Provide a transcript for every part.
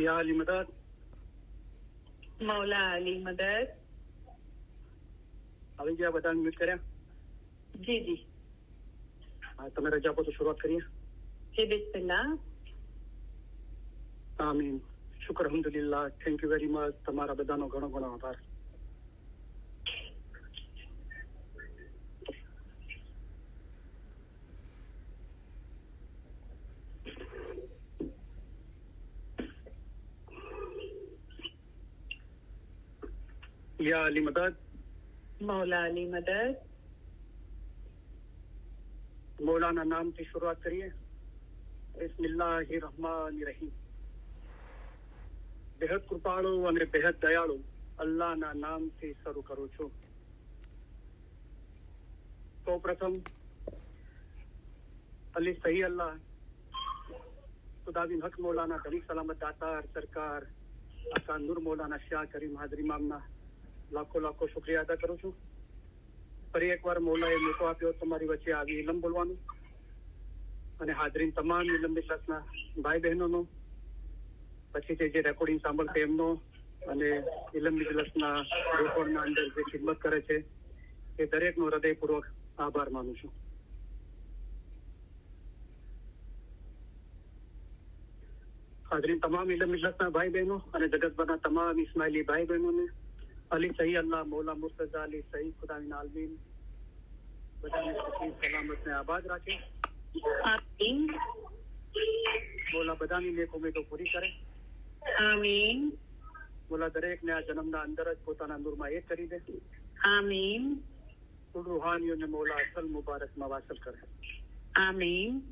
या अली मदद मौला अली मदद આવી ગયા બધા મ્યુટ કર્યા जी जी હા તમે રજા આપો તો શરૂઆત કરીએ जी बिस्मिल्लाह આમીન શુક્ર અલ્હમ્દુલિલ્લાહ થેન્ક યુ વેરી મચ તમારા બધાનો ઘણો ઘણો આભાર या अली मदद मौला अली मदद मौलाना नाम की शुरुआत करिए बिस्मिल्लाहिर्रहमानिर्रहीम बेहद कृपाळु અને બેહદ દયાળુ અલ્લાહના નામથી શરૂ કરું છું તો પ્રથમ અલી સહી અલ્લાહ ખુદાબિન હક મૌલાના ઘણી સલામત દાતાર સરકાર આકા નૂર મૌલાના શાહ કરીમ હાજરી મામના લાખો લાખો શુક્રિયા અદા કરું છું ફરી એકવાર મૌલાએ મોકો આપ્યો તમારી વચ્ચે આવી ઇલમ બોલવાનું અને હાજરીન તમામ ઇલમ બિલાસના ભાઈ બહેનોનો પછી જે રેકોર્ડિંગ સાંભળશે એમનો અને ઇલમ બિલાસના રેકોર્ડના અંદર જે ખિદમત કરે છે એ દરેકનો હૃદયપૂર્વક આભાર માનું છું હાજરીન તમામ ઇલમ બિલાસના ભાઈ બહેનો અને જગતભરના તમામ ઇસ્માઇલી ભાઈ બહેનોને अली सही अल्लाह मौला मुर्तजा अली सही खुदाविन आलमीन बधाने सुखी सलामत ने आबाद रखे आमीन मौला बधानी नेक उम्मीदों पूरी करे आमीन मौला दरेक ने आ जन्मना अंदर ज પોતાના નૂરમાં એક કરી દે आमीन કુલ રૂહાનીઓને મૌલા અસલ મુબારકમાં વાસલ કરે आमीन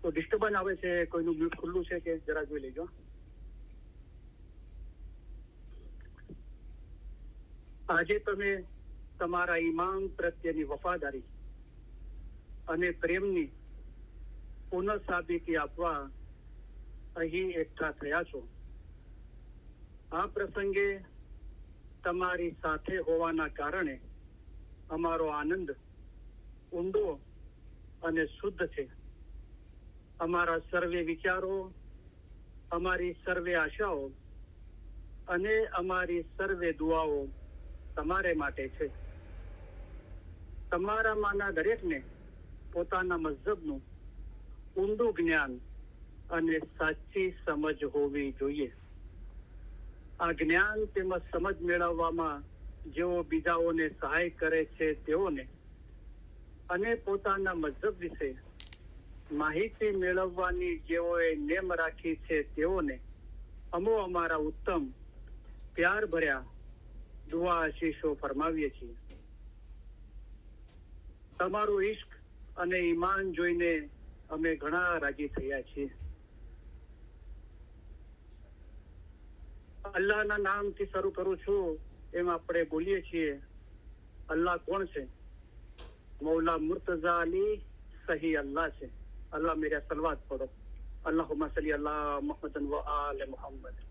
તો ડિસ્ટર્બન્સ આવે છે કોઈનું મ્યુટ ખુલ્લું છે કે જરા જોઈ લેજો આજે તમે તમારા ઈમાન પ્રત્યેની વફાદારી અને પ્રેમની પુનઃસાબિતી આપવા અહીં એકઠા થયા છો આ પ્રસંગે તમારી સાથે હોવાના કારણે અમારો આનંદ ઊંડો અને શુદ્ધ છે અમારા સર્વે વિચારો અમારી સર્વે આશાઓ અને અમારી સર્વે દુઆઓ તમારે માટે છે તમારામાંના દરેકને પોતાના મઝહબનું ઊંડું જ્ઞાન અને સાચી સમજ હોવી જોઈએ આ જ્ઞાન તેમજ સમજ મેળવવામાં જેઓ બીજાઓને સહાય કરે છે તેઓને અને પોતાના મઝહબ વિશે માહિતી મેળવવાની જેઓએ નેમ રાખી છે તેઓને અમો અમારા ઉત્તમ પ્યાર ભર્યા દુઆ આશીષો ફરમાવીએ છીએ તમારું ઇશ્ક અને ઈમાન જોઈને અમે ઘણા રાજી થયા છીએ અલ્લાહના નામથી શરૂ કરું છું એમ આપણે બોલીએ છીએ અલ્લાહ કોણ છે મૌલા મુર્તઝા અલી સહી અલ્લાહ છે અલ્લાહ મેરા સલવાત પઢો અલ્લાहुम्मा सल्ली अला मुहम्मद व आले मुहम्मद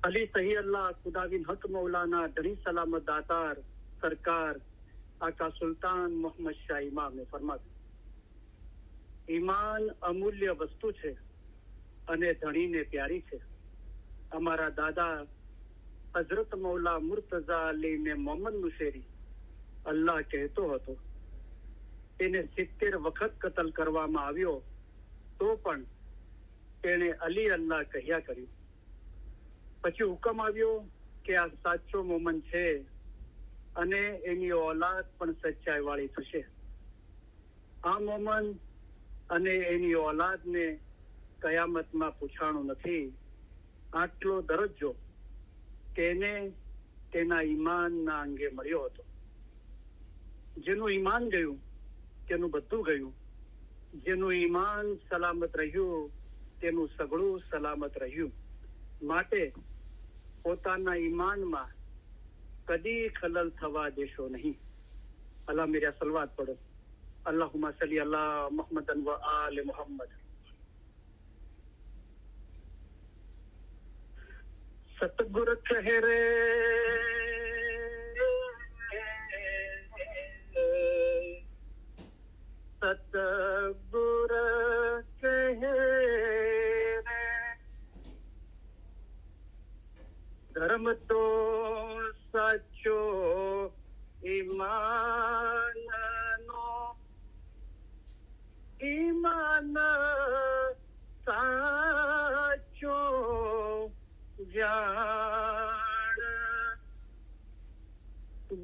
अली सही अल्लाह खुदाविन हक मौलाना धनी सलामत दातार सरकार आका सुल्तान मोहम्मद शाह इमाम ने फरमाવ્યું ઈમાન અમૂલ્ય વસ્તુ છે અને ધણીને પ્યારી છે અમારા દાદા હઝરત મૌલા મુર્તઝા અલી ને મોહમ્મદ મુશેરી અલ્લાહ કહેતો હતો તેને 70 વખત કતલ કરવામાં આવ્યો તો પણ તેણે અલી અલ્લાહ કહ્યા કર્યું પછી હુકમ આવ્યો કે આ સાચો મોમન છે અને એની ઓલાદ પણ સચ્ચાઈ વાળી થશે આ મોમન અને એની ઓલાદને કયામતમાં પૂછાણું નથી આટલો દરજ્જો તેને તેના ઈમાનના અંગે મળ્યો હતો જેનું ઈમાન ગયું તેનું બધું ગયું જેનું ઈમાન સલામત રહ્યું તેનું સગળું સલામત રહ્યું માટે પોતાના ઈમાનમાં કદી ખલલ થવા દેશો નહીં અલ્લાહ મેરા સલવાત પઢો અલ્લાहुम्मा सल्ली अला मुहम्मद व आले मुहम्मद सतगुरु ठहरे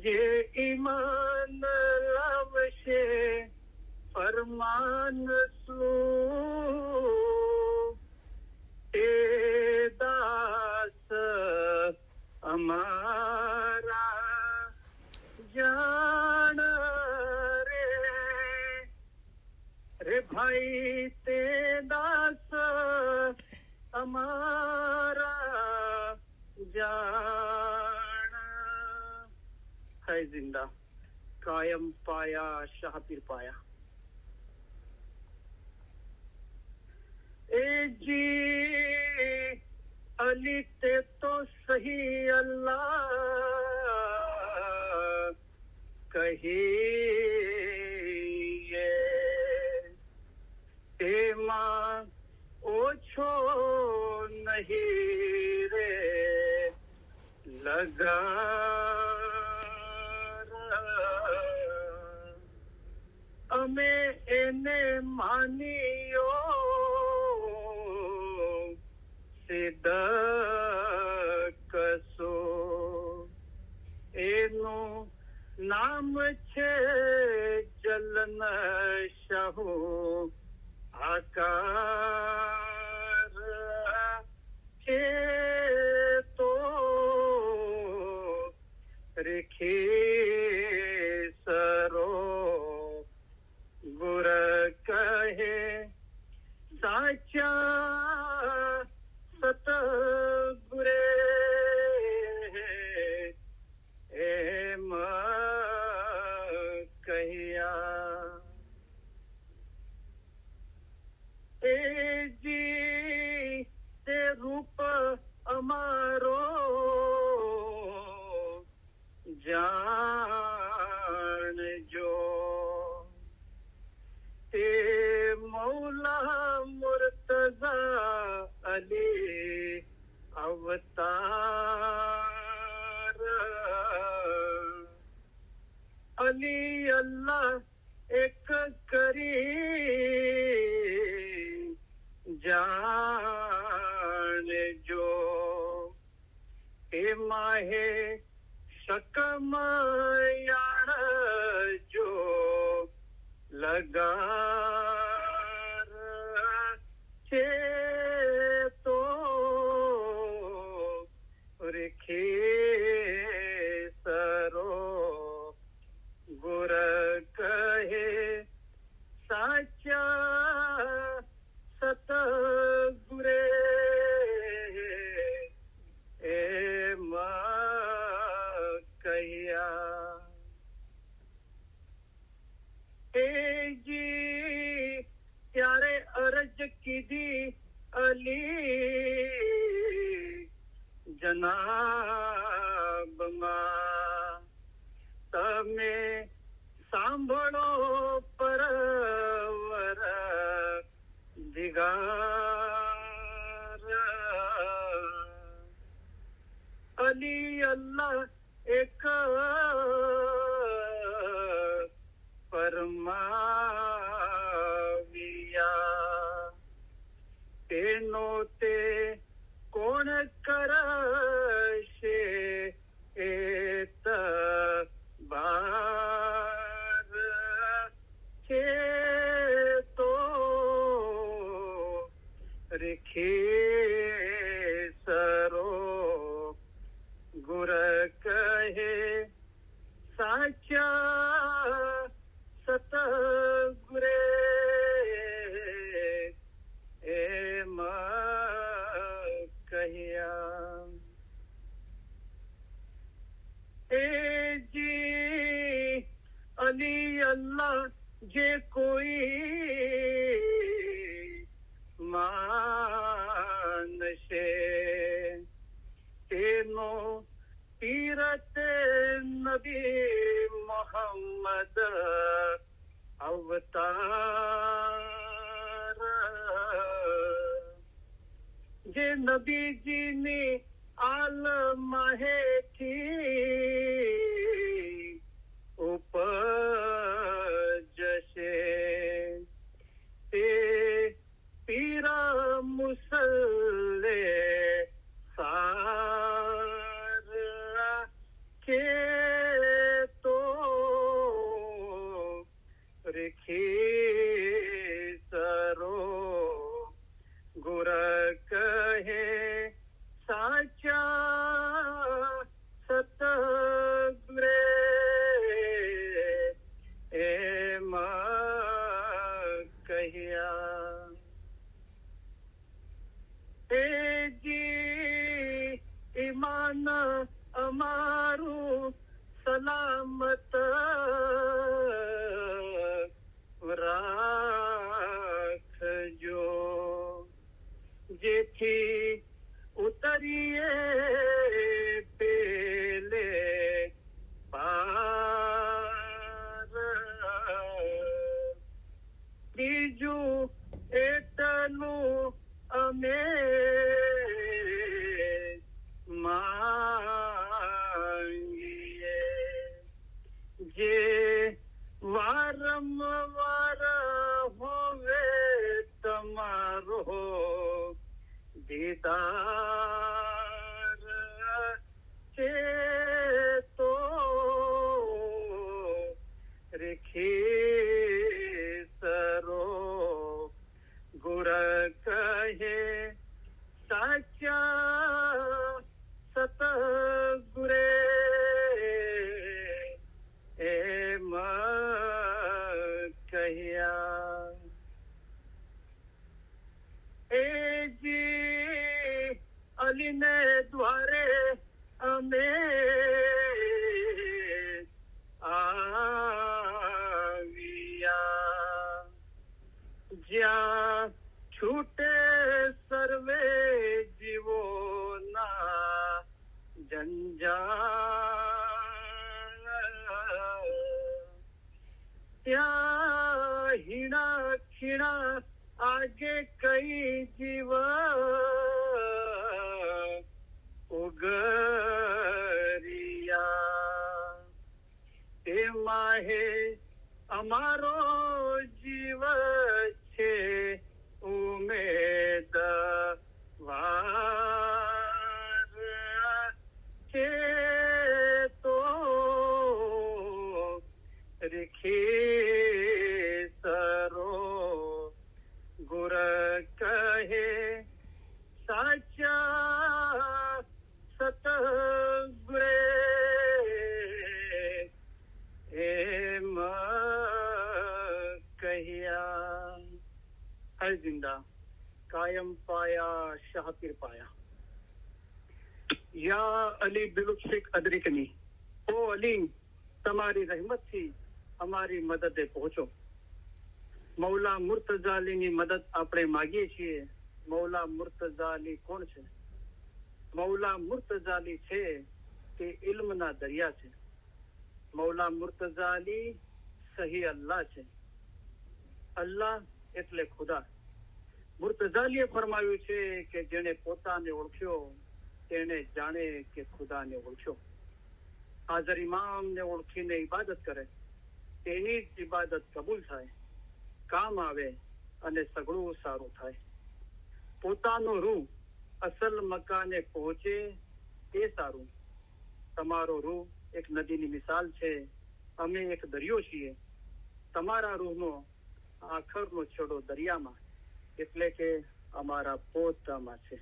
જે ઈમાન લાવશે ફરમાન શું એ દાસ અમારા જાણ રે ભાઈ તે દાસ અમારા જાણ है जिंदा कायम पाया शाहपीर पाया ए जी अली ते तो सही अल्लाह कहिए तेमा ओछो नहीं रे लगा અમે એને માન્યો સિદ્ધકસો એનું નામ છે જલન શાહુ આકાર છે તો રેખી સરો ગુર કહે સાચા સતગુરે એમ કહ્યા એ જી તે રૂપ અમારો જાણજો તે મૌલા મુર્તઝા અલી અવતાર અલી અલ્લાહ એક કરી જાણજો એ માહે શકમયાણજો લગાર છે તો રેખી સરો ગુર કહે સાચા સતગુરે એમ કહ્યા એ જી ત્યારે અરજ કીધી અલી જનાબમાં તમે સાંભળો પરવર દિગાર અલી અલ્લાહ એક ફરમાવ્યા તેનો તે કોણ કરશે એ તબાર છે તો રેખી સરો ગુર કહે સાચા સતગુરે એમ કહ્યા એ જી અલી અલ્લાહ જે કોઈ માનશે તેનો તીરથ નબી મોહમ્મદ અવતાર જે નબીજીની આલમાહેથી ઉપજશે તે પીરા મુસલ્લે સાર કે સલામત રાખજો, જેથી ઉતરીએ પેલે પાર. બીજું એટલું અમે માંગીએ, જે વારંવાર હોવે તમારો દીદાર, છે તો રેખી સરો ગુર કહે સાચા સતગુરે એમ કહ્યા. એ જી અલીને દ્વારે અમે આવ્યા, જ્યાં છૂટે સર્વે જીવોના જંજાળ, ત્યાં હીણા ખીણા આગે કઈ જીવ ઉગર્યા, તેમાં હે અમારો જીવ છે ઉમેદવાર, છે તો રેખી સરો ગુર કહે સાચા સતગુરે એમ કહ્યા. હર જિંદા કાયમ પાયા શાહ પીર પાયા. યા અલી બિલુફિક અદરિકની, ઓ અલી તમારી રહેમતથી અમારી મદદે પહોંચો. મૌલા મુર્તઝા અલીની મદદ આપણે માગીએ છીએ. મૌલા મુર્તઝા અલી કોણ છે? મૌલા મુર્તઝા અલી છે તે ઇલ્મના દરિયા છે. મૌલા મુર્તઝા અલી સહી અલ્લાહ છે. અલ્લાહ એટલે ખુદા. મુર્તઝા અલીએ ફરમાવ્યું છે કે જેણે પોતાને ઓળખ્યો તેને જાણે કે ખુદાને ઓળખ્યો. હાજર ઇમામને ઓળખીને ઇબાદત કરે તેની જ ઇબાદત કબૂલ થાય, કામ આવે અને સઘળું સારું થાય. પોતાનો રૂહ અસલ મકાને પહોંચે તે સારું. તમારો રૂહ એક નદીની મિસાલ છે, અમે એક દરિયો છીએ. તમારા રૂહનો આખરનો છેડો દરિયામાં, એટલે કે અમારા પોતામાં છે.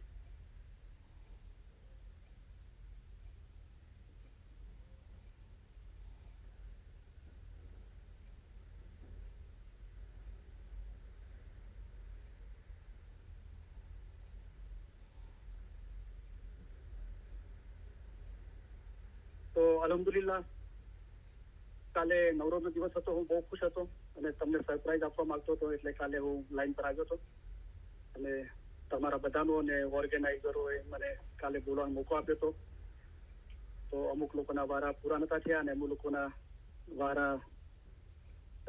તો અલ્હમ્દુલિલ્લાહ, કાલે નવરોઝનો દિવસ હતો. હું બહુ ખુશ હતો અને તમને સરપ્રાઈઝ આપવા માંગતો હતો, એટલે કાલે હું લાઈન પર આવ્યો હતો. અને તમારા બધાનો અને ઓર્ગેનાઇઝરોએ મને કાલે બોલવાનો મોકો આપ્યો હતો. તો અમુક લોકોના વારા પૂરા નતા થયા અને અમુક લોકોના વારા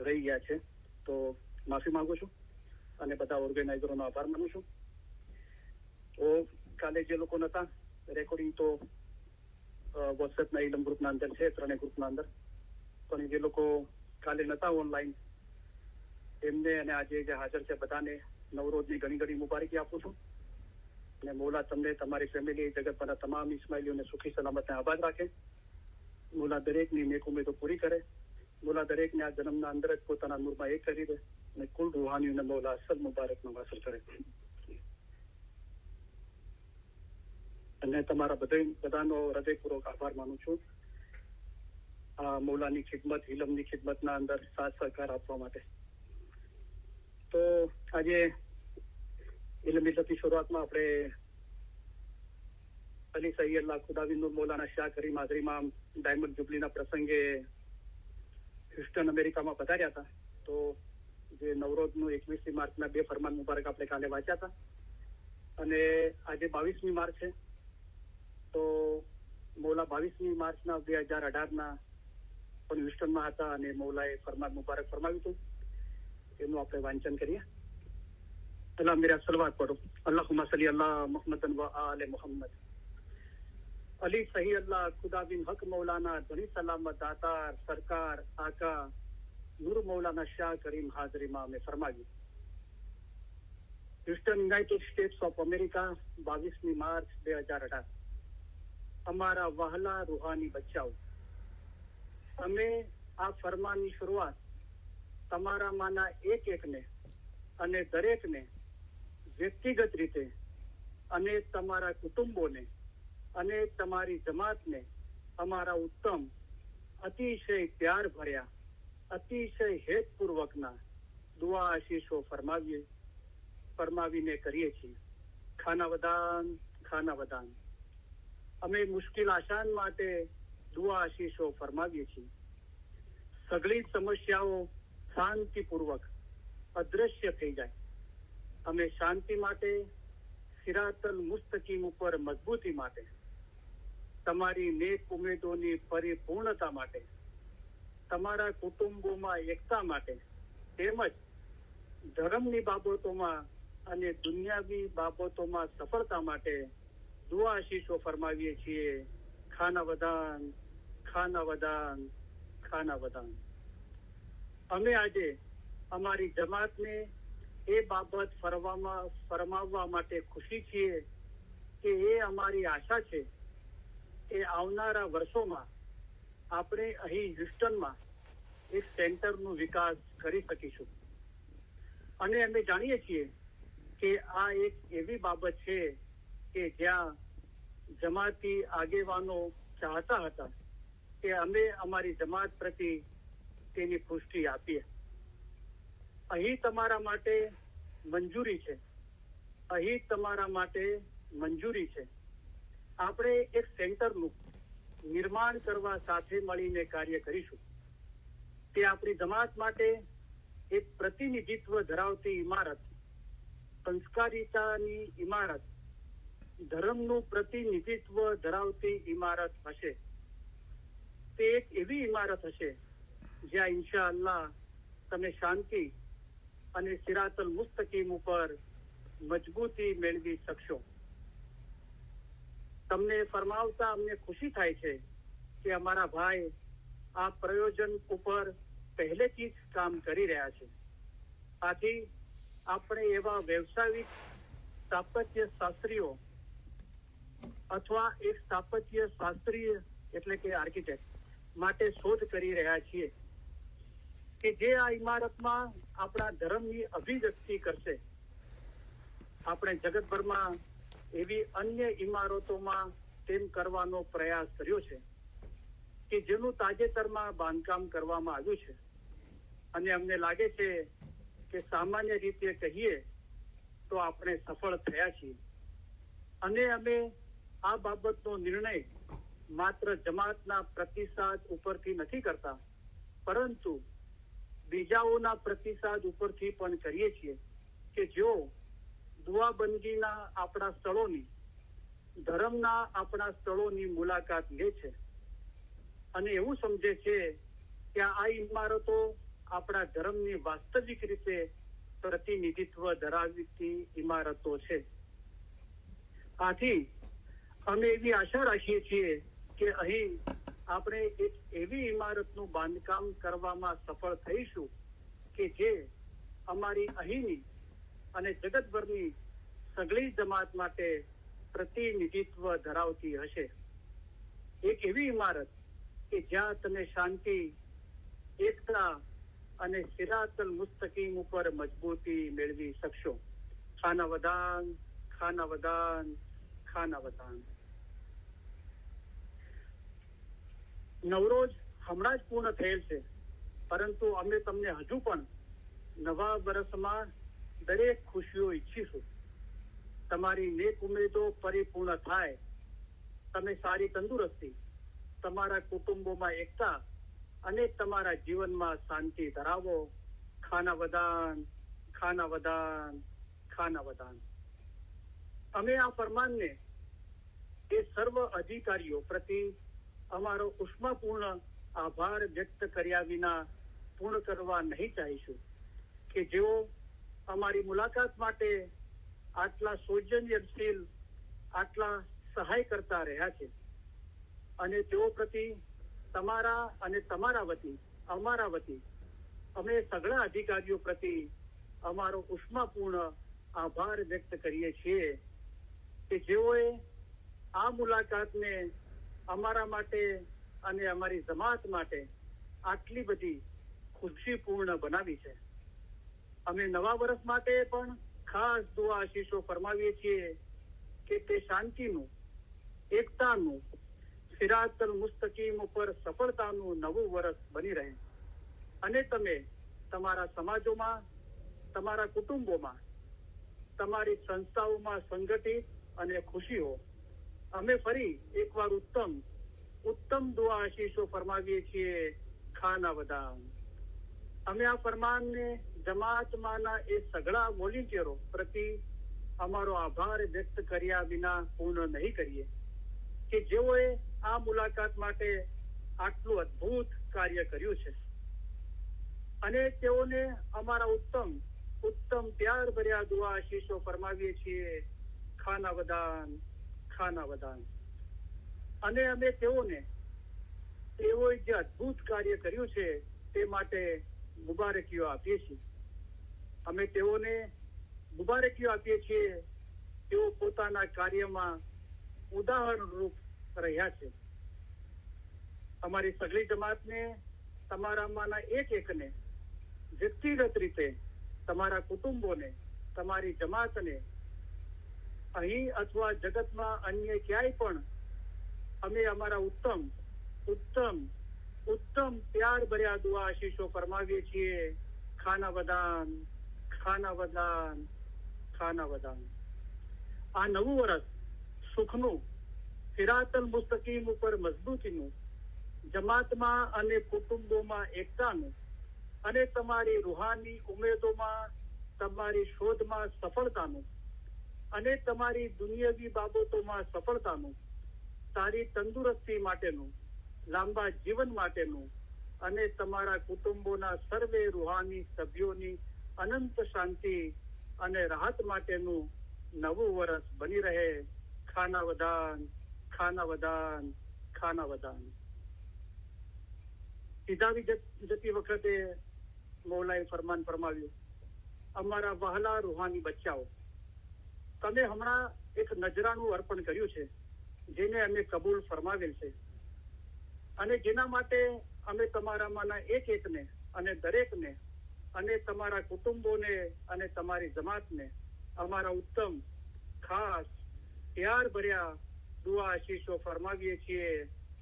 રહી ગયા છે. તો માફી માંગુ છું અને બધા ઓર્ગેનાઇઝરોનો આભાર માનું છું. તો કાલે જે લોકો નતા, રેકોર્ડિંગ તો વોટ્સએપના ઇલમ ગ્રુપના અંદર છે, 3 ગ્રુપના અંદર. પણ જે લોકો કાલે નતા ઓનલાઈન, એમને અને આજે જે હાજર છે બધાને નવરોઝની ઘણી ઘણી મુબારકી આપું છું. અને મોલા તમને, તમારી ફેમિલી, જગત પરના તમામ ઇસ્માઇલીઓને સુખી સલામતને આબાદ રાખે. મોલા દરેકની નેક ઉમેદો પૂરી કરે. મોલા દરેકને આ જન્મના અંદર જ પોતાના નૂરમાં એક કરી દે અને કુલ રૂહાનીઓને મોલા અસલ મુબારકનો વાસલ કરે. અને તમારા બધાનો હૃદયપૂર્વક આભાર માનું છું આ મૌલાની ખિદમત, ઇલમની ખિદમતના અંદર સાથ સહકાર આપવા માટે. તો આજે ઇલમ ઇલ્લતની શરૂઆતમાં આપણે અલી સૈયદના ખુદાવિંદ મૌલાના શાહ કરીમ હાજરી ઇમામ ડાયમંડ જ્યુબલીના પ્રસંગે હ્યુસ્ટન અમેરિકામાં પધાર્યા હતા. તો જે નવરોઝનું 21મી માર્ચના 2 ફરમાન મુબારક આપણે કાલે વાંચ્યા હતા, અને આજે 22મી માર્ચ છે. તો મૌલા 22મી માર્ચના 2018ના પણ હ્યુસ્ટનમાં હતા અને મૌલાએ ફરમાન મુબારક ફરમાવ્યું હતું. એનું આપણે વાંચન કરીએ. અલ્લાહ મેરા સલવાત પઢો. અલ્લાहुम्मा सल्ली अल्लाह मुहम्मदन व आले मोहम्मद. अली सही अल्लाह खुदा बिन हक मौलाना धनी सलामत दातार सरकार आका नूर मौलाना शाह करीम हाजरीमा में फरमाવ્યું. Houston United States of America 22મી માર્ચ 2018. અમારા વહાલા રૂહાની બચ્ચાઓ, અમે આ ફરમાનની શરૂઆત તમારામાંના એક એકને અને દરેકને વ્યક્તિગત રીતે અને તમારા કુટુંબોને અને તમારી જમાતને અમારા ઉત્તમ, અતિશય પ્યાર ભર્યા, અતિશય હેતપૂર્વકના દુઆ આશીષો ફરમાવીને કરીએ છીએ. ખાના વદાન, ખાના વદાન. અમે મુશ્કેલ આસાન માટે દુઆ આશીષો ફરમાવીએ છીએ. સઘળી સમસ્યાઓ શાંતિપૂર્વક અદ્રશ્ય થઈ જાય. અમે શાંતિ માટે, સિરાતલ મુસ્તકીમ ઉપર મજબૂતી માટે, તમારી નેક ઉમેદોની પરિપૂર્ણતા માટે, તમારા કુટુંબોમાં એકતા માટે, તેમજ ધર્મની બાબતોમાં અને દુનિયાવી બાબતોમાં સફળતા માટે દુઆ આશીષો ફરમાવીએ છીએ. ખાના વદાન, ખાના વદાન, ખાના વદાન. અમે આજે અમારી જમાતને એ બાબત ફરમાવવા માટે ખુશી છીએ કે એ અમારી આશા છે કે આવનારા વર્ષોમાં આપણે અહીં હ્યુસ્ટનમાં એક સેન્ટરનો વિકાસ કરી શકીશું. અને અમે જાણીએ છીએ કે આ એક એવી બાબત છે કે જ્યાં જમાતી આગેવાનો ચાહતા હતા કે અમે અમારી જમાત પ્રતિ તેની પુષ્ટિ આપીએ. અહીં તમારા માટે મંજૂરી છે, અહીં તમારા માટે મંજૂરી છે. આપણે એક સેન્ટરનું નિર્માણ કરવા સાથે મળીને કાર્ય કરીશું. તે આપણી જમાત માટે એક પ્રતિનિધિત્વ ધરાવતી ઇમારત, સંસ્કારિતાની ઇમારત, ધર્મનું પ્રતિનિધિત્વ ધરાવતી ઇમારત હશે. તે એક એવી ઇમારત હશે જ્યાં ઇન્શાઅલ્લાહ તમે શાંતિ અને સિરાતલ મુસ્તકીમ ઉપર મજબૂતી મેળવી શકશો. તમને ફરમાવતા અમને ખુશી થાય છે કે અમારા ભાઈ આ પ્રયોજન ઉપર પહેલેથી જ કામ કરી રહ્યા છે. આથી આપણે એવા વ્યવસાયિક સ્થાપત્ય શાસ્ત્રીઓ અથવા એક સ્થાપત્ય શાસ્ત્રી એટલે કે આર્કિટેક્ટ માટે શોધ કરી રહ્યા છીએ કે જે આ ઇમારતમાં આપણા ધર્મની અભિવ્યક્તિ કરશે. આપણે જગતભરમાં એવી અન્ય ઇમારતોમાં તેમ કરવાનો પ્રયાસ કર્યો છે કે જેનું તાજેતરમાં બાંધકામ કરવામાં આવ્યું છે, અને અમને લાગે છે કે સામાન્ય રીતે કહીએ તો આપણે સફળ થયા છીએ. અને અમે આ બાબતનો નિર્ણય માત્ર જમાતના પ્રતિસાદ ઉપરથી નથી કરતા, પરંતુ બીજાઓના પ્રતિસાદ ઉપરથી પણ કરીએ છીએ કે જો દુઆબંધીના આપણા સ્થળોની, ધર્મના આપણા સ્થળોની મુલાકાત લે છે અને એવું સમજે છે કે આ ઇમારતો આપણા ધર્મની વાસ્તવિક રીતે પ્રતિનિધિત્વ ધરાવતી ઇમારતો છે. આથી અમે એવી આશા રાખીએ છીએ કે અહીં આપણે એક એવી ઇમારતનું બાંધકામ કરવામાં સફળ થઈશું કે જે અમારી અહીંની અને જગતભરની સઘળી જમાત માટે પ્રતિનિધિત્વ ધરાવતી હશે. એક એવી ઇમારત કે જ્યાં તમે શાંતિ, એકતા અને સિરાતલ મુસ્તકીમ ઉપર મજબૂતી મેળવી શકશો. ખાના વદાન, ખાના વદાન, ખાના વદાન. નવરોઝ હમણાં જ પૂર્ણ થયેલ છે, પરંતુ અમે તમને હજુ પણ નવા વર્ષમાં દરેક ખુશીઓ ઈચ્છીશું. તમારી નેક ઉમેદો પરિપૂર્ણ થાય, તમે સારી તંદુરસ્તી, તમારા કુટુંબોમાં એકતા અને તમારા જીવનમાં શાંતિ ધરાવો. ખાના વદાન, ખાના વદાન, ખાના વદાન. અમે આ ફરમાનને એ સર્વ અધિકારીઓ પ્રતિ અમારો ઉષ્માપૂર્ણ આભાર વ્યક્ત કર્યા વિના પૂર્ણ કરવા નહીં ચાહીશું કે જેઓ અમારી મુલાકાત માટે આટલા સૌજન્યશીલ, આટલા સહાય કરતા રહ્યા છે. અને તેઓ પ્રતિ તમારા અને તમારા વતી, અમારા વતી અમે સઘળા અધિકારીઓ પ્રતિ અમારો ઉષ્માપૂર્ણ આભાર વ્યક્ત કરીએ છીએ કે જેઓએ આ મુલાકાતને અમારા માટે અને અમારી જમાત માટે આટલી બધી ખુશીપૂર્ણ બનાવી છે. અમે નવા વર્ષ માટે પણ ખાસ દુઆ આશીષો ફરમાવીએ છીએ કે તે શાંતિનું, એકતાનું, સિરાતલ મુસ્તકીમ ઉપર સફળતાનું નવું વર્ષ બની રહે. અને તમે તમારા સમાજોમાં, તમારા કુટુંબોમાં, તમારી સંસ્થાઓમાં સંગઠિત અને ખુશી હો. અમે ફરી એકવાર ઉત્તમ દુઆ આશીષો ફરમાવીએ છીએ. ખાના વદાન. અમે આ ફરમાનને જમાતમાંના એ સઘળા વોલેન્ટિયરો પ્રતિ અમારો આભાર વ્યક્ત કર્યા વિના પૂર્ણ નહીં કરીએ કે જેઓએ આ મુલાકાત માટે આટલું અદ્ભુત કાર્ય કર્યું છે. અને તેઓને અમારા ઉત્તમ પ્યાર ભર્યા દુઆ આશીષો ફરમાવીએ છીએ. ખાના વદાન, ખાના વદાન. અને અમે તેઓએ જે અદ્ભુત કાર્ય કર્યું છે તે માટે મુબારકીઓ આપીએ છીએ. અમે તેઓને મુબારકીઓ આપીએ છીએ. તેઓ પોતાના કાર્યમાં ઉદાહરણરૂપ રહ્યા છે. અમારી સગળી જમાતને, તમારામાંના એકને વ્યક્તિગત રીતે, તમારા કુટુંબોને, તમારી જમાતને અહીં અથવા જગતમાં અન્ય ક્યાંય પણ અમે અમારા ઉત્તમ પ્યાર ભર્યા દુઆ આશીષો ફરમાવીએ છીએ. ખાના વદાન, ખાના વદાન, ખાના વદાન. આ નવું વર્ષ સુખનું, સિરાતલ મુસ્તકીમ ઉપર મજબૂતીનું, જમાતમાં અને કુટુંબોમાં એકતાનું અને તમારી રૂહાની ઉમેદોમાં, તમારી શોધમાં સફળતાનું અને તમારી દુનિયાવી બાબતોમાં સફળતાનું, સારી તંદુરસ્તી માટેનું, લાંબા જીવન માટેનું અને તમારા કુટુંબોના સર્વે રૂહાની સભ્યોની અનંત શાંતિ અને રાહત માટેનું નવું વર્ષ બની રહે. ખાના વદાન, ખાના વદાન, ખાના વદાન. સીધાવી જતી વખતે મૌલાએ ફરમાન ફરમાવ્યું, અમારા વહાલા રૂહાની બચ્ચાઓ, તમે હમણાં એક નજરાનું અર્પણ કર્યું છે જેને અમે કબૂલ ફરમાવેલ છે. અને જેના માટે અમે તમારામાંના એકને અને દરેકને અને તમારા કુટુંબોને અને તમારી જમાતને અમારા ઉત્તમ, ખાસ, પ્યાર ભર્યા દુઆ આશીષો ફરમાવીએ છીએ.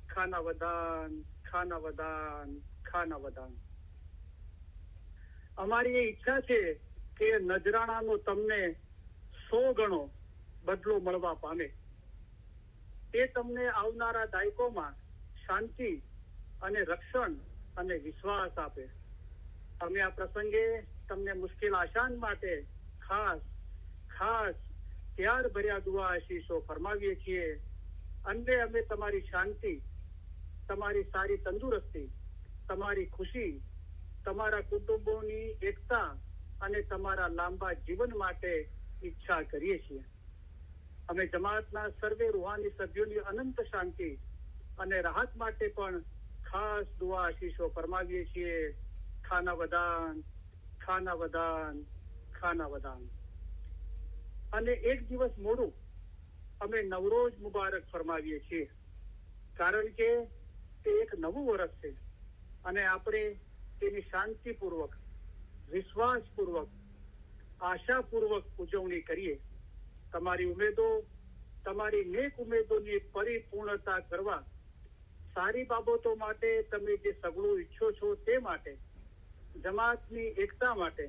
ખાના વદાન, ખાના વદાન, ખાના વદાન. અમારી એ ઈચ્છા છે કે નજરાણાનો તમને 100 ગણો બદલો મળવા પામે. તે તમને આવનારા દાયકોમાં શાંતિ અને રક્ષણ અને વિશ્વાસ આપે. અમે આ પ્રસંગે તમને મુશ્કેલ આસાન માટે ખાસ પ્યાર ભર્યા દુઆ આશીષો ફરમાવીએ છીએ. અને અમે તમારી શાંતિ, તમારી સારી તંદુરસ્તી, તમારી ખુશી, તમારા કુટુંબોની એકતા અને તમારા લાંબા જીવન માટે ઈચ્છા કરીએ છીએ. અમે જમાતના સર્વે રૂહાની સભ્યોની અનંત શાંતિ અને રાહત માટે પણ ખાસ દુઆ આશીષો ફરમાવીએ છીએ. ખાના વદાન, ખાના વદાન, ખાના વદાન. અને એક દિવસ મોડું અમે નવરોજ મુબારક ફરમાવીએ છીએ, કારણ કે તે એક નવું વર્ષ છે અને આપણે તેની શાંતિપૂર્વક, વિશ્વાસપૂર્વક, આશાપૂર્વક ઉજવણી કરીએ. તમારી ઉમેદો, તમારી નેક ઉમેદોની પરિપૂર્ણતા કરવા, સારી બાબતો માટે તમે જે સગળું ઈચ્છો છો તે માટે, જમાતની એકતા માટે,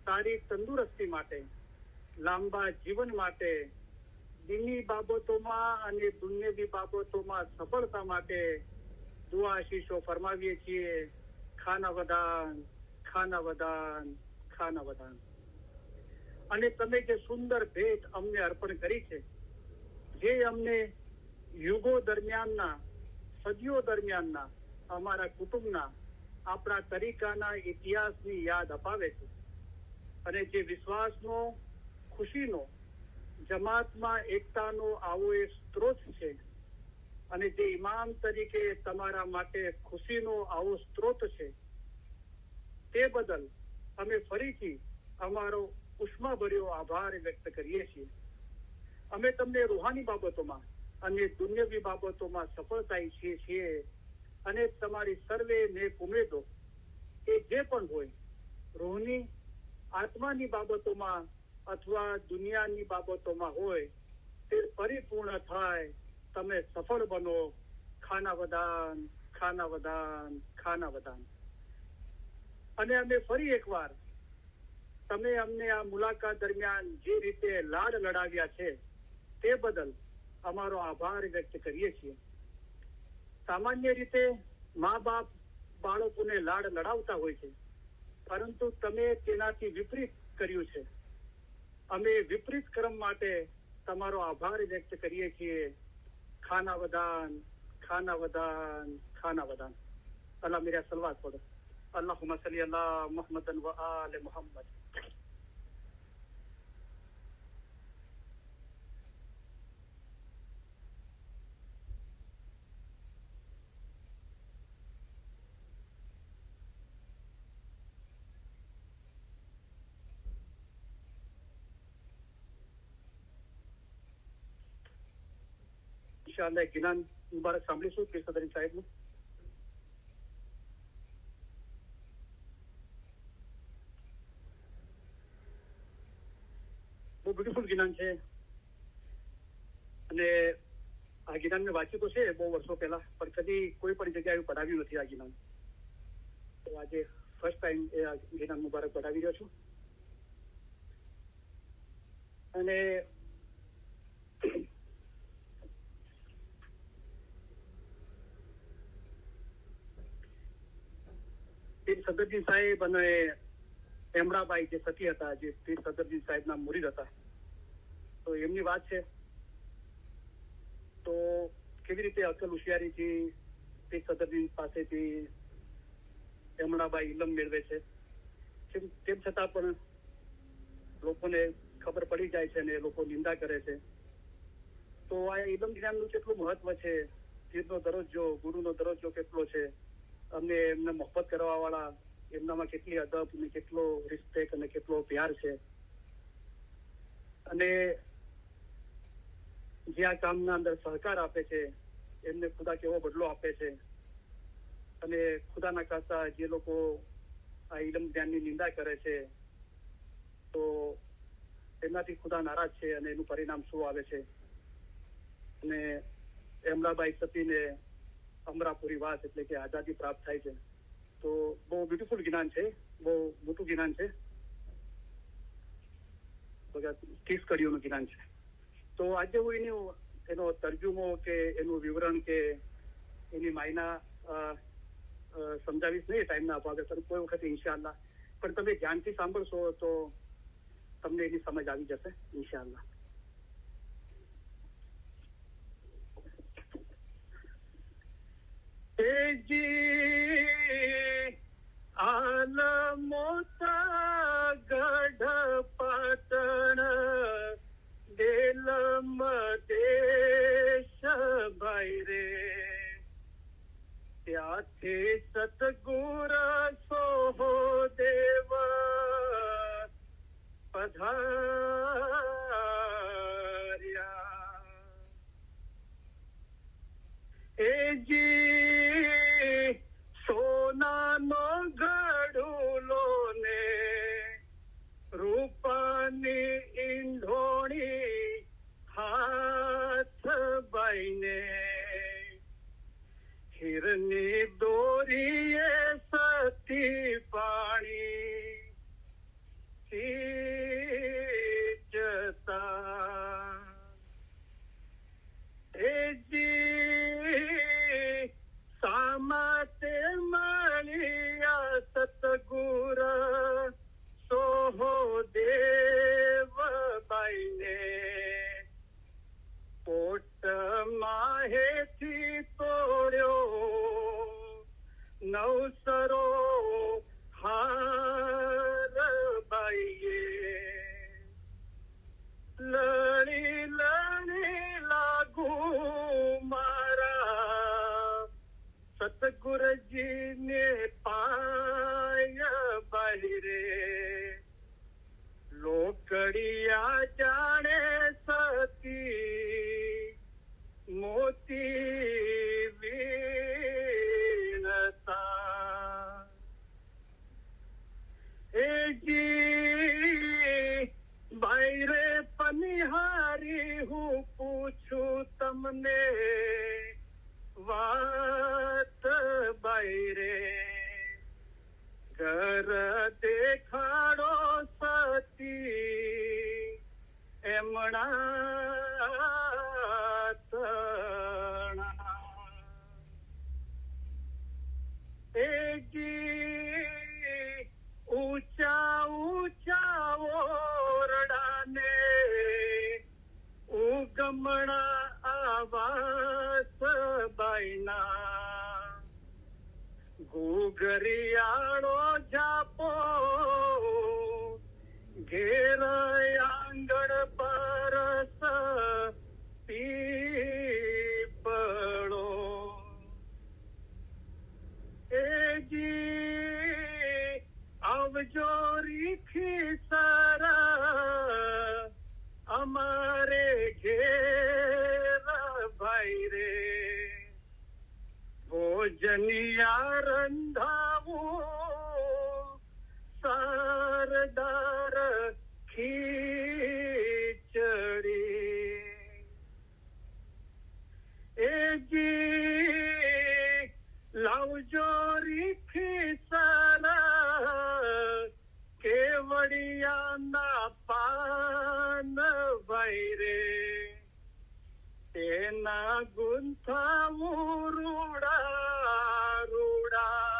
સારી તંદુરસ્તી માટે, લાંબા જીવન માટે, દીની બાબતોમાં અને દુનિયાવી બાબતોમાં સફળતા માટે દુઆ આશીષો ફરમાવીએ છીએ. ખાના વદાન, ખાના વદાન, ખાના વદાન. અને તમે જે સુંદર ભેટ અમને અર્પણ કરી છે, જે અમને યુગો દરમિયાનના, સદીઓ દરમિયાનના અમારા કુટુંબના, આપણા તરીકાના ઇતિહાસની યાદ અપાવે છે. અને જે વિશ્વાસનો, ખુશીનો, જમાતમાં એકતાનો આવો એક સ્ત્રોત છે, અને જે ઇમામ તરીકે તમારા માટે ખુશીનો આવો સ્ત્રોત છે, તે બદલ અમે ફરીથી અમારો ઉષ્માભર્યો આભાર વ્યક્ત કરીએ છીએ. અમે તમને રૂહાની બાબતોમાં અને દુનિયાવી બાબતોમાં સફળતા ઈચ્છીએ છીએ. અને તમારી સર્વે નેક ઉમેદો એ જે પણ હોય, રૂહની, આત્માની બાબતોમાં અથવા દુનિયાની બાબતોમાં હોય, તે પરિપૂર્ણ થાય. તમે સફળ બનો. ખાના વદાન, ખાના વદાન, ખાના વદાન. અને અમે ફરી એકવાર તમે અમને આ મુલાકાત દરમિયાન જે રીતે લાડ લડાવ્યા છે, તે બદલ અમારો આભાર વ્યક્ત કરીએ છીએ. સામાન્ય રીતે મા બાપ બાળકોને લાડ લડાવતા હોય છે, પરંતુ તમે તેનાથી વિપરીત કર્યું છે. અમે વિપરીત ક્રમ માટે તમારો આભાર વ્યક્ત કરીએ છીએ. ખાના વદાન, ખાના વદાન, ખાના વદાન. અલ્લાહ મેરા સલવાત પઢો. અલ્લાहुम्मा सल्ली अला मुहम्मदन व आले मुहम्मद. ઇન્શાઅલ્લાહ ગિનાન મુબારક સાંભળીશું પીર સદરી સાહેબનું. બહુ બ્યુટીફુલ ગિનાન છે. અને આ ગિનાન મેં વાંચ્યું તો છે બહુ વર્ષો પહેલા, પણ કદી કોઈ પણ જગ્યાએ પઢાવ્યું નથી આ ગિનાન. તો આજે ફર્સ્ટ ટાઈમ એ આ ગિનાન મુબારક પઢાવી રહ્યો છું. અને પીર સદરજી સાહેબ અને એમડાબાઈ જે સતી હતા, જે પીર સદરજી સાહેબના મુરીદ હતા, તો એમની વાત છે. તો કેવી રીતે અકલ હોશિયારીથી પીર સદરજી પાસેથી એમડાબાઈ ઇલમ મેળવે છે, તેમ છતાં પણ લોકોને ખબર પડી જાય છે અને લોકો નિંદા કરે છે. તો આ ઇલમ જ્ઞાનનું કેટલું મહત્વ છે, પીરનો દરજ્જો, ગુરુનો દરજ્જો કેટલો છે, અમને એમને મોહબ્બત કરવા વાળા, એમનામાં કેટલી અદબ અને કેટલો રિસ્પેક્ટ અને કેટલો પ્યાર છે. અને જે આ કામના અંદર સહકાર આપે છે, એમને ખુદા કેવો બદલો આપે છે. અને ખુદાના ખાસ્તા જે લોકો આ ઇલમ જ્ઞાનની નિંદા કરે છે, તો એમનાથી ખુદા નારાજ છે અને એનું પરિણામ શું આવે છે. અને એમડાબાઈ સતીને અમરાપુરી વાત એટલે કે આઝાદી પ્રાપ્ત થાય છે. તો બહુ બ્યુટીફુલ જ્ઞાન છે, બહુ મોટું જ્ઞાન છે, 30 કડીઓનું જ્ઞાન છે. તો આજે હું એનો તર્જુમો કે એનું વિવરણ કે એની માયના સમજાવીશ નહીં ટાઈમના અભાવે, પણ કોઈ વખતે ઇન્શાઅલ્લાહ. પણ તમે ધ્યાનથી સાંભળશો તો તમને એની સમજ આવી જશે ઇન્શાઅલ્લાહ. આલમોતા ગઢ પાટણ દેલમ દેશ ભાઈ રે, ત્યાંથી સતગુર સોહદેવ પધાર્યા. એજી સોનાનો ગઢુલો ને રૂપાની ઈંધોણી હાથ બાઈને, હિરની દોરીએ સતી પાણી સિંચતા. તોડ્યો નવસરો હાર બાઈએ લડી લડી લાગુ મારા સતગુરુજીને પાય બહિરે લોકડિયા જાણે સતી મોતી વીણતા એજી બાયરે પનિહારી હું પૂછું તમને વાત બાયરે ઘર દેખાડો સતી એમણા તણા એજી ઊંચા ઊંચા ઓરડાને ઉગમણા આવાસ બાઈના ઘૂઘરિયાળો જાપો ઘેર આંગણ પરસ પીપળો એજી આવજો રીખી સારા અમારે ઘેર ભાઈ રે ભોજનિયા રંધાવું સરદાર ખીચડી એજી લાવજો રીખી સારા કેવડિયાના પાન ભાઈ તેના ગુંથાવું રૂડા રૂડા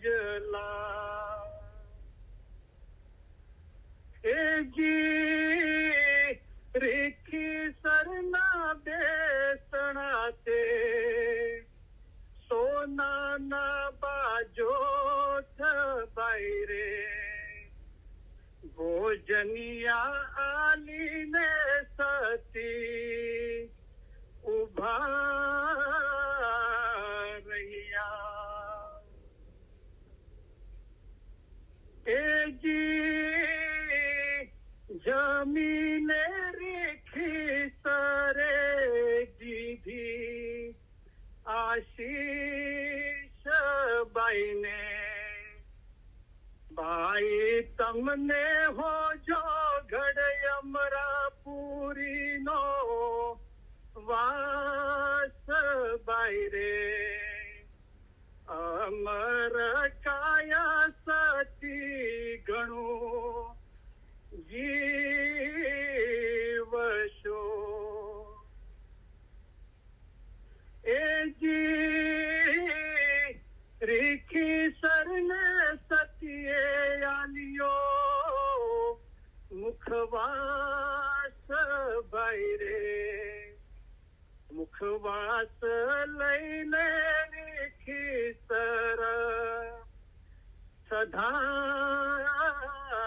બાજલા એજી રીખી સરના બેસણા તે સોનાના બાજો ભાઈ રે ભોજનિયા આલીને સતી ઉભા રહ્યા એજી જમીને રીખી સરે દીધી આશીષ બાઈને ભાઈ તમને હોજો ઘડ અમરાપુરી નો વાસ બાઈ રે અમર કાયા સતી ઘણું જીવશો એજી રીખી સરને સતીએ આલિયો મુખવાસ ભાઈ રે મુખવાસ લઈને રીખી સર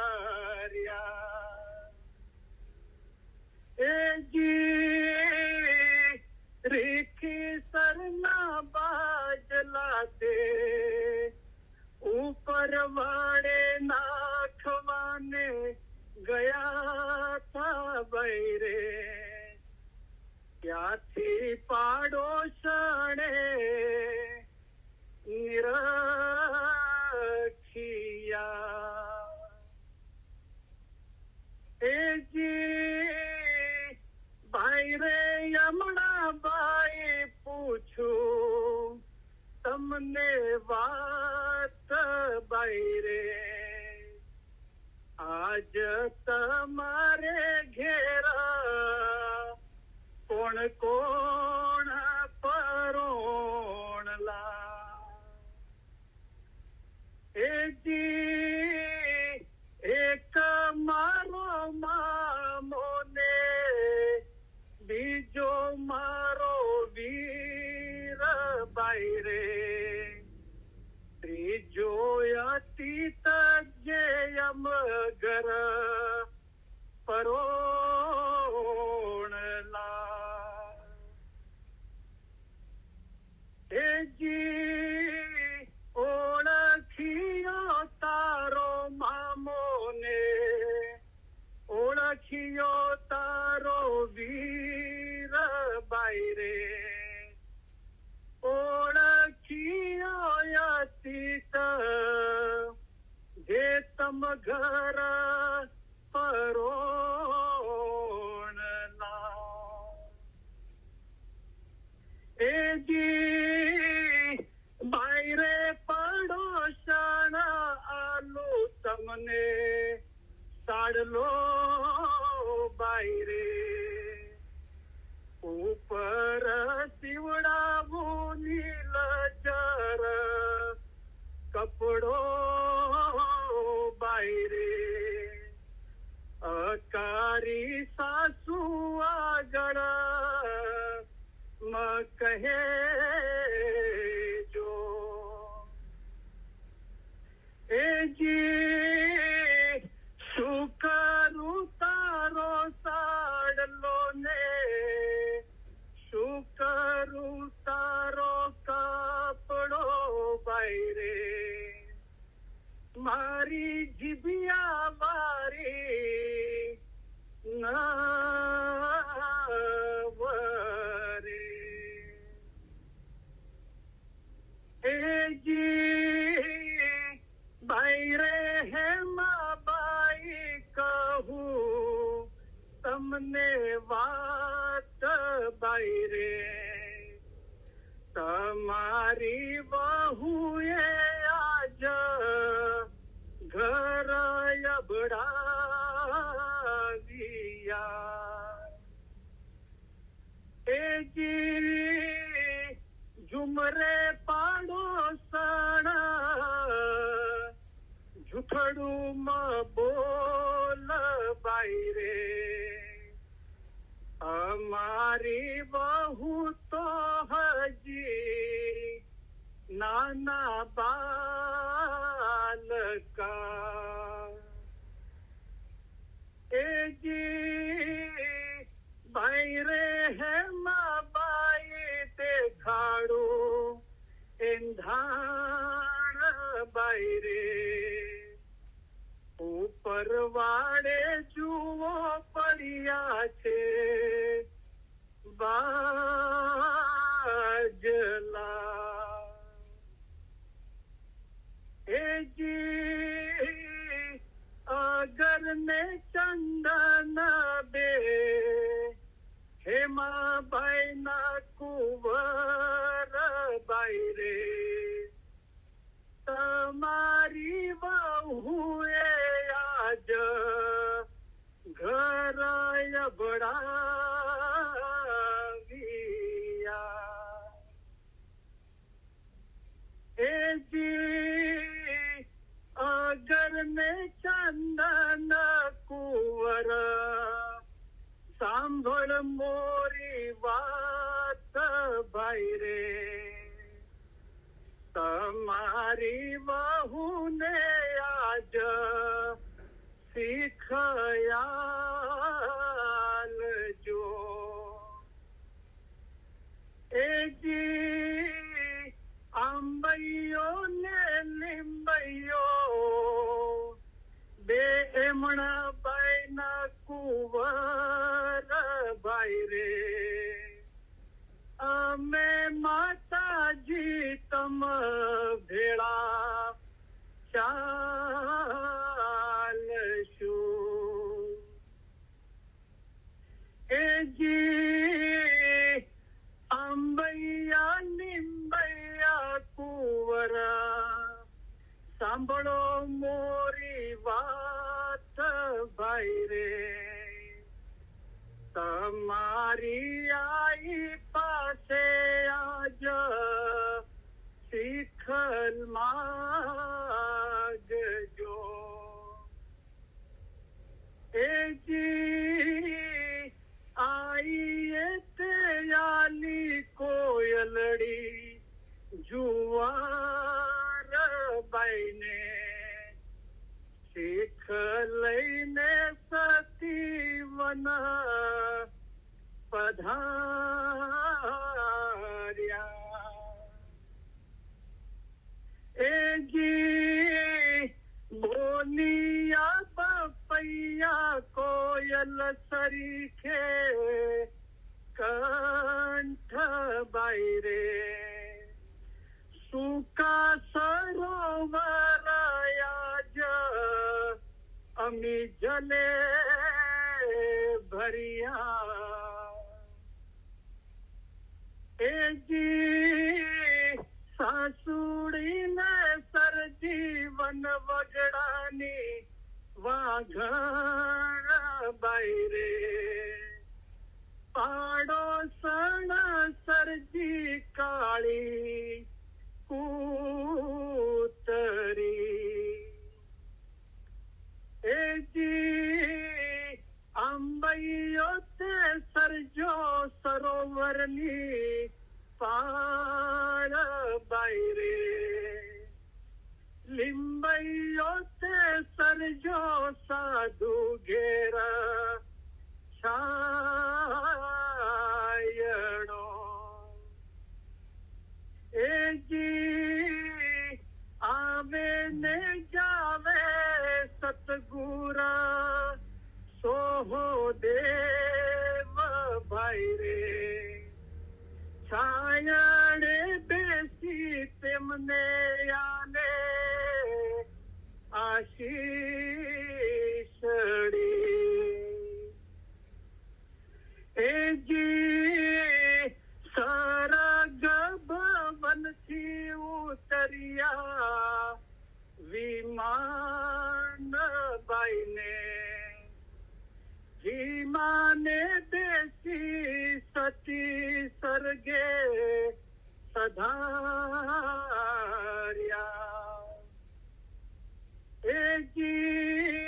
સધાર્યા એજી રીખી સરના બાજલા તે ઉપર વાડે નાખવાને ગયા થા બૈરે ત્યાંથી પાડોશણે નિરખિયા એજી ભાઈ રે યમણા ભાઈ પૂછું તમને વાત ભાઈ રે આજ તમારે ઘેરા કોણ કોણ પરોણલા એજી એક મારો મામો ને બાઈ રે ત્રીજો અતીત જે અમગર પરોણલા એજી ઓળખ્યો તારો મામોને ઓળખ્યો તારો વીર બાઈ રે ઓળખ્યો અતીત જે તમ ઘર પરોણલા એજી બાઈ રે પડોશણ આલુ તમને સાડલો બાઈ રે ઉપર શિવડાવું નીલચર કપડો બાઈ રે અકારી સાસુ આગળ કહે જો એજી શું કરું તારો સાડલો ને શું કરું તારો કાપડો બાઈ રે મારી જીભિયા વારી નવરે એજી બાઈ રે હેમા બાઈ કહું તમને વાત બાઈ રે તમારી બહુએ આજ ઘર અબડાવ્યા એજી ઝુમરે પાડોસણ જુઠડું બોલ બાઈ રે અમારી બહુ તો હજી નાના બાલકા એજી બાઈ રે હેમા બાઈ તે ખાડું એંધાણ બાઈ રે ઉપર વાડે જુઓ પડ્યા છે બાજલા એજી અગર ને ચંદન બે હેમા બાઈ ના કુંવર બાઈ રે તમારી બહુએ આજ ઘર અબડાવ્યા એજી અગર ને ચંદન કુંવર સાંભળ મોરી વાત ભાઈ રે તમારી બહુને આજ શીખયાલ જો એજી આંબૈયો ને લીંબૈયો બે એમણા બાઈ ના કુંવર ભાઈ રે અમે માતાજી તમ ભેળા ચાલશું એજી આંબૈયા લીંબૈયા કુંવર સાંભળો મોરી વાત ભાઈ રે તમારી આઈ પાસે આજ શીખલ માગજો એજી આઈ તે યાલી કોયલડી જુવાર બાઈને શીખ લઈને સતી વન પધાર્યા એજી બોલિયા પપૈયા કોયલ સરીખે કંઠ બાયરે સુકા સરોવર આજ અમી જલે ભર્યા એજી સાસુડીને સરજીવન વગડાની વાઘણ બાયરે પાડોસણ સરજી કાળી કૂતરી એજી આંબૈયો તે સરજો સરોવરની પાળ બાયરે લીંબૈયો તે સરજો સાધુ ઘેર છાયણો એજી આવે ને જાવે સતગુરા સોહો દેવ ભાઈ રે છાયણે બેસી તેમને આને આશીષડી એજી સરગ ભવનથી ઉતર્યા વિમાન બાઈને વિમાને બેસી સતી સરગે સધાર્યા એજી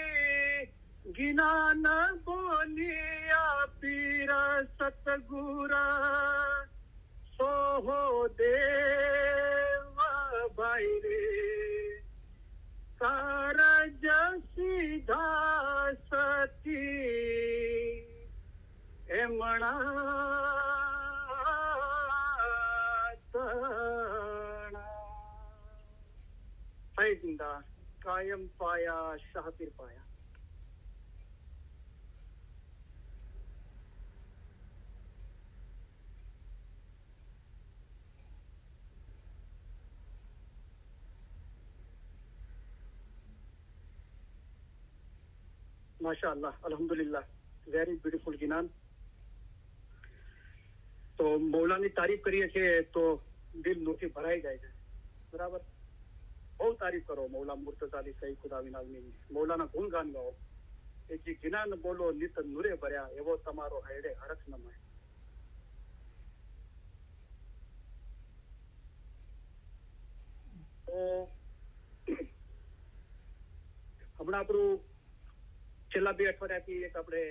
જ્ઞાન બોલિયા પીર સતગુરા સોહો દેવ ભાઈ રે કારજ સીધા સતી એમણા તણા જિંદા કાયમ પાયા શાહપીર પાયા माशाअल्लाह अल्हम्दुलिल्लाह वेरी ब्यूटीफुल गिनान तो मौलानी तारीफ करिए छे तो दिल नोથી ભરાઈ જાય છે બરાબર બહુ તારીફ કરો મૌલા મુર્તઝા અલી સૈયદ ખુદાવી નાઝમીન મૌલાના ગુણગાન ગાઓ એ જે જ્ઞાન બોલો નિત નૂરે ભર્યા એવો તમારો હૈડે હરખ નમાય તો હમણાં આપણું છેલ્લા 2 અઠવાડિયાથી એક આપણે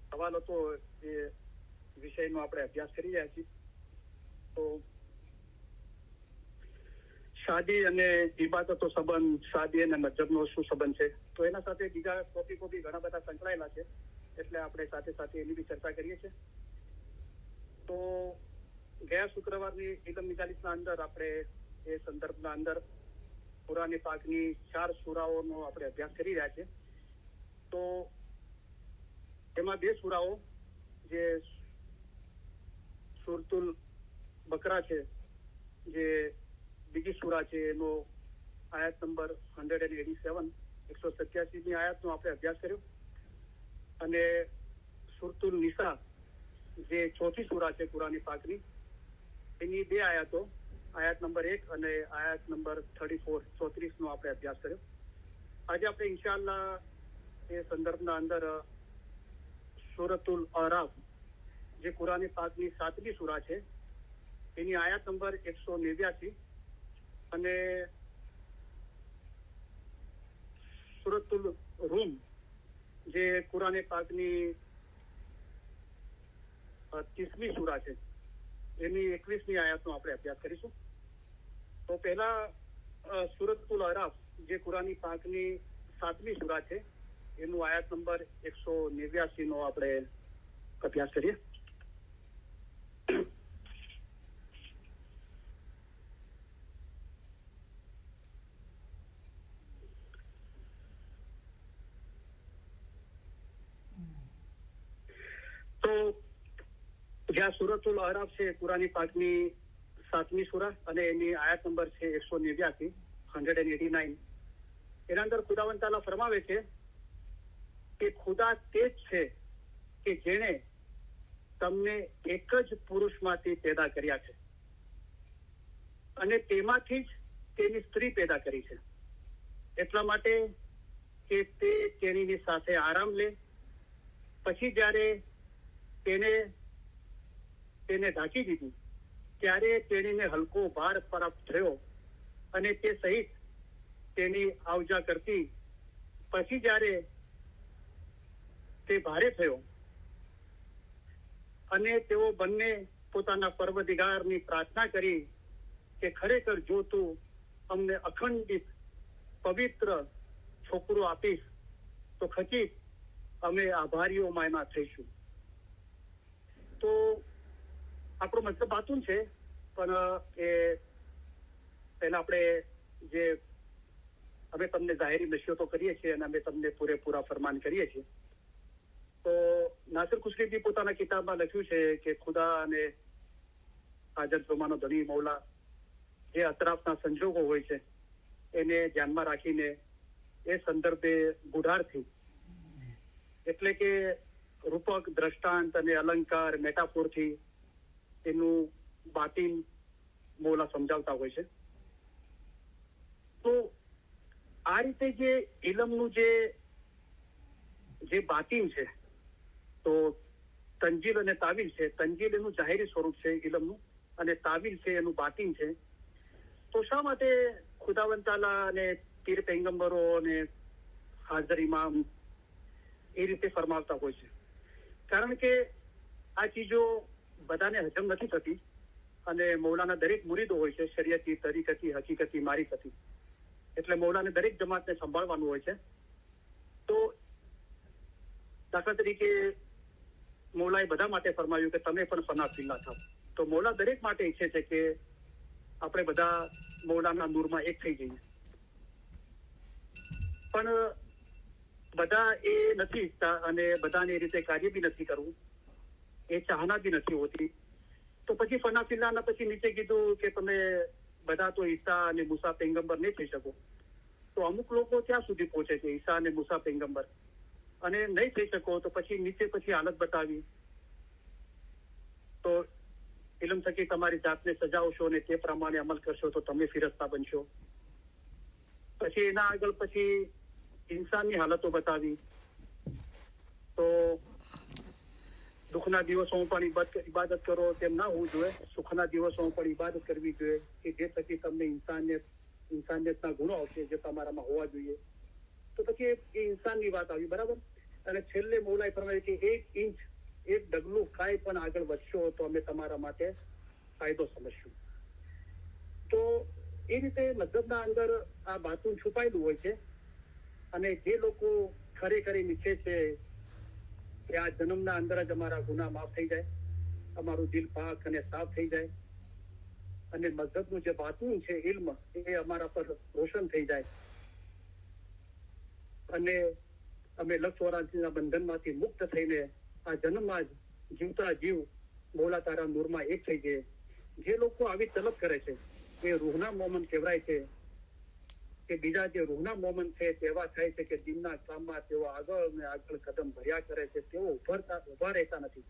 સવાલ હતો એ વિષયનો આપણે અભ્યાસ કરી રહ્યા છીએ તો શાદી અને ઇબાદતો સંબંધ શાદી અને મજહબનો શું સંબંધ છે તો એના સાથે બીજા ટોપિકો બી ઘણા બધા સંકળાયેલા છે એટલે આપણે સાથે સાથે એની બી ચર્ચા કરીએ છીએ તો ગયા શુક્રવારની ઇલમ મજાલિસના અંદર આપણે એ સંદર્ભના અંદર કુરાન પાકની 4 સૂરાઓનો આપણે અભ્યાસ કરી રહ્યા છીએ તો એમાં 2 સૂરાઓ જે સૂરતુલ બકરા છે જે બીજી સૂરા છે એનો આયત નંબર 187 187ની આયતનો આપણે અભ્યાસ કર્યો અને સૂરતુલ નિસા જે ચોથી સૂરા છે કુરાન પાકની એની 2 આયતો આયત નંબર 1 અને આયત નંબર 34 નો આપણે અભ્યાસ કર્યો આજે આપણે ઇન્શાઅલ્લાહ એ સંદર્ભના અંદર સૂરતુલ અરાફ જે કુરાન પાકની 7મી સૂરા છે એની આયત નંબર 189 અને સૂરતુલ રૂમ જે કુરાન પાકની 30મી સૂરા છે એની 21મી આયાતનો આપણે અભ્યાસ કરીશું. તો પહેલા સૂરતુલ અરાફ જે કુરાની પાકની 7મી સૂરા છે એનું આયાત નંબર 189 નો આપણે અભ્યાસ કરીએ. તો જ્યાં સૂરતુલ અરાફ છે કુરાની પાકની 7મી સૂરા અને એની આયાત નંબર છે 189 એના અંદર ખુદાવંદ તાલા ફરમાવે છે કે ખુદા તે જ છે કે જેણે તમને એક જ પુરુષમાંથી પેદા કર્યા છે અને તેમાંથી જ તેની સ્ત્રી પેદા કરી છે, એટલા માટે કે તે તેણીની સાથે આરામ લે. પછી જ્યારે તેને ઢાંકી દીધી ત્યારે તેણીને હલકો ભાર પ્રાપ્ત થયો અને તે સહિત તેની આવજા કરતી. પછી જ્યારે તે ભારે થયો અને તેઓ બંને પોતાના પરવદિગારની પ્રાર્થના કરી કે ખરેખર જો તું અમને અખંડિત પવિત્ર છોકરો આપીશ તો ખચિત અમે આભારીઓમાંના થઈશું. તો આપણો મતલબ બાતું છે, પણ એ પહેલા આપણે જે અમે તમને જાહેરી નસીહતો કરીએ છીએ અને અમે તમને પૂરેપૂરા ફરમાન કરીએ છીએ. તો નાસિર ખુશરીજી પોતાના કિતાબમાં લખ્યું છે કે ખુદા અને હાજર જમાનો ધણી મૌલા જે અતરાફના સંજોગો હોય છે એને ધ્યાનમાં રાખીને એ સંદર્ભે ગુઢારથી એટલે કે રૂપક, દ્રષ્ટાંત અને અલંકાર, મેટાફોરથી એનું બાતિન મૌલા સમજાવતા હોય છે. તો આ રીતે જે ઇલમનું જે બાતિન છે, તો તંજીલ અને તાવીલ છે. તંજીલ એનું જાહેરી સ્વરૂપ છે ઇલમનું અને તાવીલ છે એનું બાતિન છે. તો શા માટે ખુદાવંદ તાલા અને પીર પૈગંબરો અને હાજર ઇમામ એ રીતે ફરમાવતા હોય છે? કારણ કે આ ચીજો બધાને હજમ નથી થતી અને મૌલાના દરેક મુરીદો હોય છે, શરિયતી, તરીકતી, હકીકતી, મારીફતી. એટલે મૌલાને દરેક જમાતને સંભાળવાનું હોય છે. તો દાખલા તરીકે મૌલાએ બધા માટે ફરમાવ્યું કે તમે પણ ફના ફિલ્લા થાવ. તો મૌલા દરેક માટે ઈચ્છે છે કે આપણે બધા મૌલાના નૂરમાં એક થઈ જઈએ. પણ બધા એ નથી ઈચ્છતા અને બધાને એ રીતે કાર્ય બી નથી કરવું, એ ચાહના બી નથી હોતી. તો પછી ફના ફિલ્લાના પછી નીચે કીધું કે તમે બધા તો ઈસા અને મૂસા પૈગંબર નહીં થઈ શકો. તો અમુક લોકો ત્યાં સુધી પહોંચે છે, ઈસા અને મૂસા પૈગંબર, અને નહીં થઈ શકો તો પછી નીચે હાલત બતાવી. તો ઇલમ થકી તમારી જાતને સજાવશો અને તે પ્રમાણે અમલ કરશો તો તમે ફિરસ્તા બનશો. પછી એના આગળ પછી ઇન્સાનની હાલતો બતાવી. તો દુઃખના દિવસોમાં પણ ઇબાદત કરો તેમ ના હોવું જોઈએ, સુખના દિવસોમાં પણ ઇબાદત કરવી જોઈએ કે જે થકી તમને ઇન્સાનિયતના ગુણો આવશે જે તમારામાં હોવા જોઈએ. તો પછી એ ઇન્સાનની વાત આવી, બરાબર. અને છેલ્લે મૌલાએ ફરમાવ્યું કે 1 ઇંચ, 1 ડગલું કાંઈ પણ આગળ વધશો તો અમે તમારા માટે ફાયદો સમજશું. તો એ રીતે મતલબના અંદર આ બાતું છુપાયેલું હોય છે. અને જે લોકો ખરેખર ઈચ્છે છે કે આ જન્મના અંદર જ અમારા ગુનાહ માફ થઈ જાય, અમારું દિલ પાક અને સાફ થઈ જાય અને મઝહબનું જે બાતું છે ઇલ્મ એ અમારા પર રોશન થઈ જાય અને અમે લક્ષ બંધનમાંથી મુક્ત થઈને આ જન્મમાં જ જીવતા જીવ મૌલા તારા નૂરમાં એક થઈ જઈએ. જે લોકો આવી તલબ કરે છે એ રૂહના મોમન કહેવાય છે કે બીજા જે રૂહના મોમન છે તેવા થાય છે કે દિનના કામમાં તેઓ આગળ ને આગળ કદમ ભર્યા કરે છે, તેઓ ઉભા રહેતા નથી.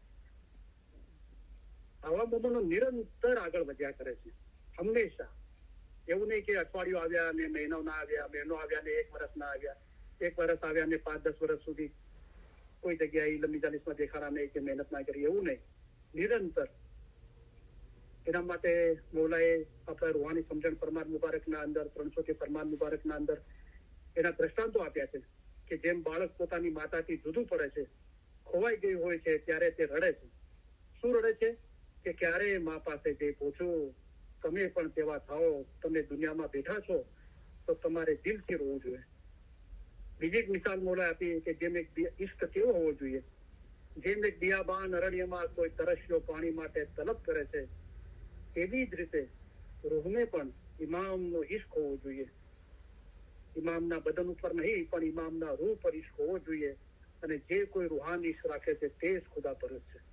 આવા મોમનો નિરંતર આગળ વધ્યા કરે છે હંમેશા. એવું નહીં કે અઠવાડિયું આવ્યા ને મહિનો ના આવ્યા, મહિનો આવ્યા ને 1 વર્ષ ના આવ્યા, 1 વર્ષ આવ્યા ને 5-10 વર્ષ સુધી કોઈ જગ્યાએ લંબી ચાલીસમાં દેખાડા નહીં કે મહેનત ના કરી, એવું નહીં. નિરંતર. એના માટે મૌલાએ આપણા રૂહાની સમજણ ફરમાન મુબારકના અંદર 300 ફરમાન મુબારકના અંદર એના દ્રષ્ટાંતો આપ્યા છે કે જેમ બાળક પોતાની માતાથી જુદું પડે છે, ખોવાઈ ગયું હોય છે ત્યારે તે રડે છે. શું રડે છે? કે ક્યારે મા પાસે જઈ પહોંચો. તમે પણ તેવા થાઓ. તમે દુનિયામાં બેઠા છો તો તમારે દિલથી રોવું જોઈએ. બીજી એક મિસાલ મોલા આપી કે જેમ એક ઈષ્ટ કેવો હોવો જોઈએ. જેમ એક બિયાબાન અરણ્યમાં કોઈ તરસ્યો પાણી માટે તલબ કરે છે, એવી જ રીતે રૂહને પણ ઇમામનો ઈશ્ક હોવો જોઈએ. ઇમામના બદન ઉપર નહીં, પણ ઇમામના રૂહ પર ઈશ્ક હોવો જોઈએ. અને જે કોઈ રૂહાની ઈશ્ક રાખે છે તે જ ખુદા પરસ્ત છે.